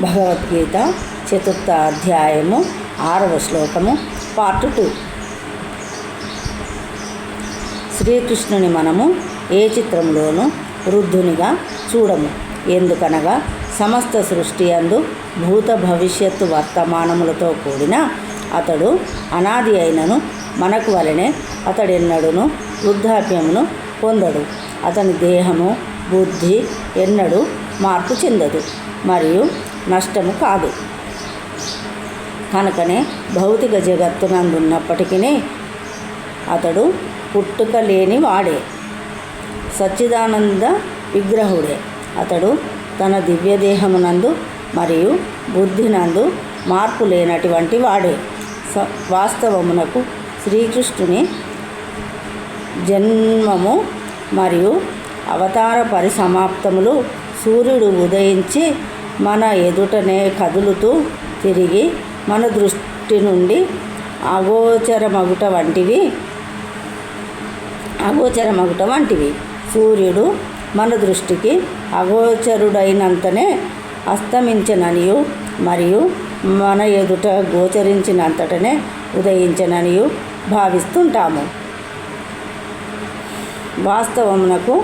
భగవద్గీత 4వ అధ్యాయము 6వ శ్లోకము పార్ట్ 2. శ్రీకృష్ణుని మనము ఏ చిత్రంలోనూ వృద్ధునిగా చూడము. ఎందుకనగా సమస్త సృష్టి యందు భూత భవిష్యత్తు వర్తమానములతో కూడిన అతడు అనాది అయినను మనకు వలనే అతడెన్నడూను వృద్ధాప్యమును పొందడు. అతని దేహము బుద్ధి ఎన్నడూ మార్పు చెందదు మరియు నష్టము కాదు. కనుకనే భౌతిక జగత్తునందున్నప్పటికీ అతడు పుట్టుక లేని వాడే, సచ్చిదానంద విగ్రహుడే. అతడు తన దివ్యదేహమునందు మరియు బుద్ధినందు మార్పు లేనటువంటి వాడే. వాస్తవమునకు శ్రీకృష్ణుని జన్మము మరియు అవతార పరిసమాప్తములు సూర్యుడు ఉదయించి మన ఎదుటనే కదులుతూ తిరిగి మన దృష్టి నుండి అగోచరమగుట వంటివి. సూర్యుడు మన దృష్టికి అగోచరుడైనంతనే అస్తమించననియు మరియు మన ఎదుట గోచరించినంతటనే ఉదయించననియు భావిస్తుంటాము. వాస్తవమునకు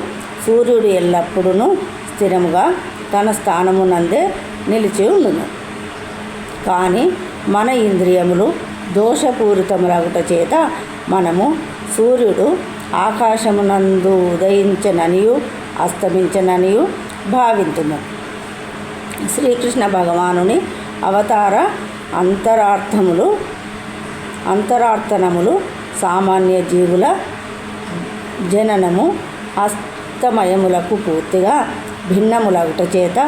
సూర్యుడు ఎల్లప్పుడూ స్థిరముగా తన స్థానమునందే నిలిచి ఉండును. కానీ మన ఇంద్రియములు దోషపూరితములగుట చేత మనము సూర్యుడు ఆకాశమునందు ఉదయించననియు అస్తమించననియు భావింతుము. శ్రీకృష్ణ భగవానుని అవతార అంతరార్థనములు సామాన్య జీవుల జననము అస్తమయములకు పూర్తిగా భిన్నములగుట చేత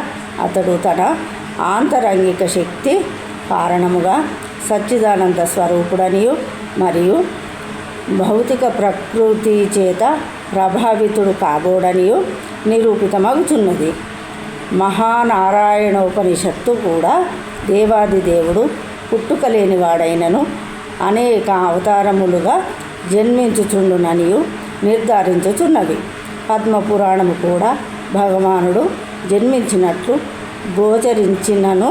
అతడు తన ఆంతరంగిక శక్తి కారణముగా సచ్చిదానంద స్వరూపుడనియు మరియు భౌతిక ప్రకృతి చేత ప్రభావితుడు కాబోడనియు నిరూపితమగుచున్నది. మహానారాయణోపనిషత్తు కూడా దేవాది దేవుడు పుట్టుక లేనివాడైనను అనేక అవతారములుగా జన్మించుచుండుననియు నిర్ధారించుచున్నవి. పద్మపురాణము కూడా భగవానుడు జన్మించినట్లు గోచరించినను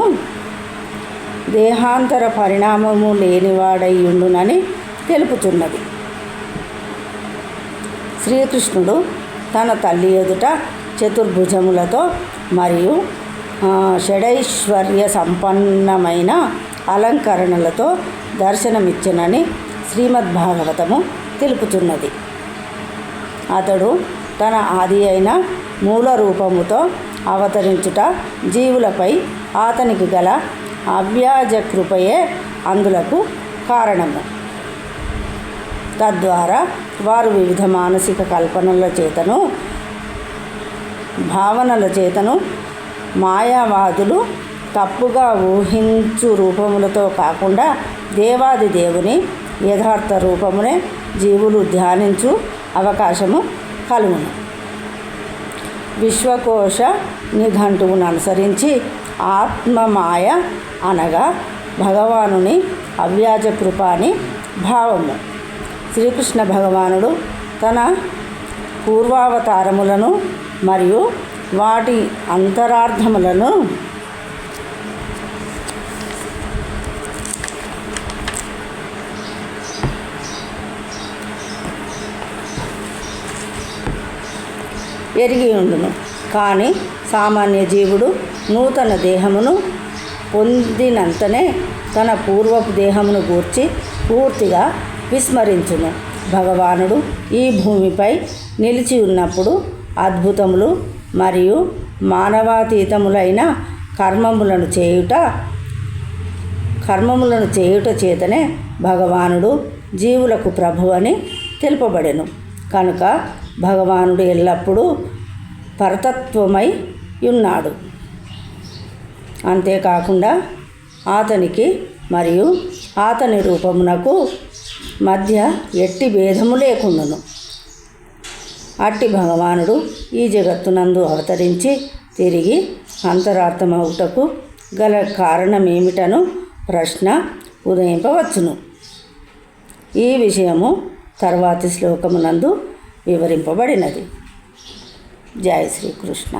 దేహాంతర పరిణామము లేనివాడయ్యుండునని తెలుపుచున్నది. శ్రీకృష్ణుడు తన తల్లి ఎదుట చతుర్భుజములతో మరియు షడైశ్వర్య సంపన్నమైన అలంకరణలతో దర్శనమిచ్చునని శ్రీమద్భాగవతము తెలుపుచున్నది. అతడు తన ఆది అయిన మూల రూపముతో అవతరించుట జీవులపై అతనికి గల అవ్యాజ కృపయే అందులకు కారణము. తద్వారా వారు వివిధ మానసిక కల్పనల చేతను భావనల చేతను మాయావాదులు తప్పుగా ఊహించు రూపములతో కాకుండా దేవాది దేవుని యథార్థ రూపమునే జీవులు ధ్యానించు అవకాశము కలుగును. విశ్వకోశ నిఘంటువును అనుసరించి ఆత్మమాయ అనగా భగవానుని అవ్యాజ కృప అని భావము. శ్రీకృష్ణ భగవానుడు తన పూర్వావతారములను మరియు వాటి అంతరార్థములను ఎరిగి ఉండును. కానీ సామాన్య జీవుడు నూతన దేహమును పొందినంతనే తన పూర్వపు దేహమును గూర్చి పూర్తిగా విస్మరించును. భగవానుడు ఈ భూమిపై నిలిచి ఉన్నప్పుడు అద్భుతములు మరియు మానవాతీతములైన కర్మములను చేయుట చేతనే భగవానుడు జీవులకు ప్రభు అని తెలుపబడెను. కనుక భగవానుడు ఎల్లప్పుడూ పరతత్వమై ఉన్నాడు. అంతేకాకుండా అతనికి మరియు అతని రూపమునకు మధ్య ఎట్టి భేదము లేకుండును. అట్టి భగవానుడు ఈ జగత్తునందు అవతరించి తిరిగి అంతరార్థమవుటకు గల కారణమేమిటను ప్రశ్న ఉదయింపవచ్చును. ఈ విషయము తర్వాతి శ్లోకమునందు వివరింపబడినది. జై శ్రీకృష్ణ.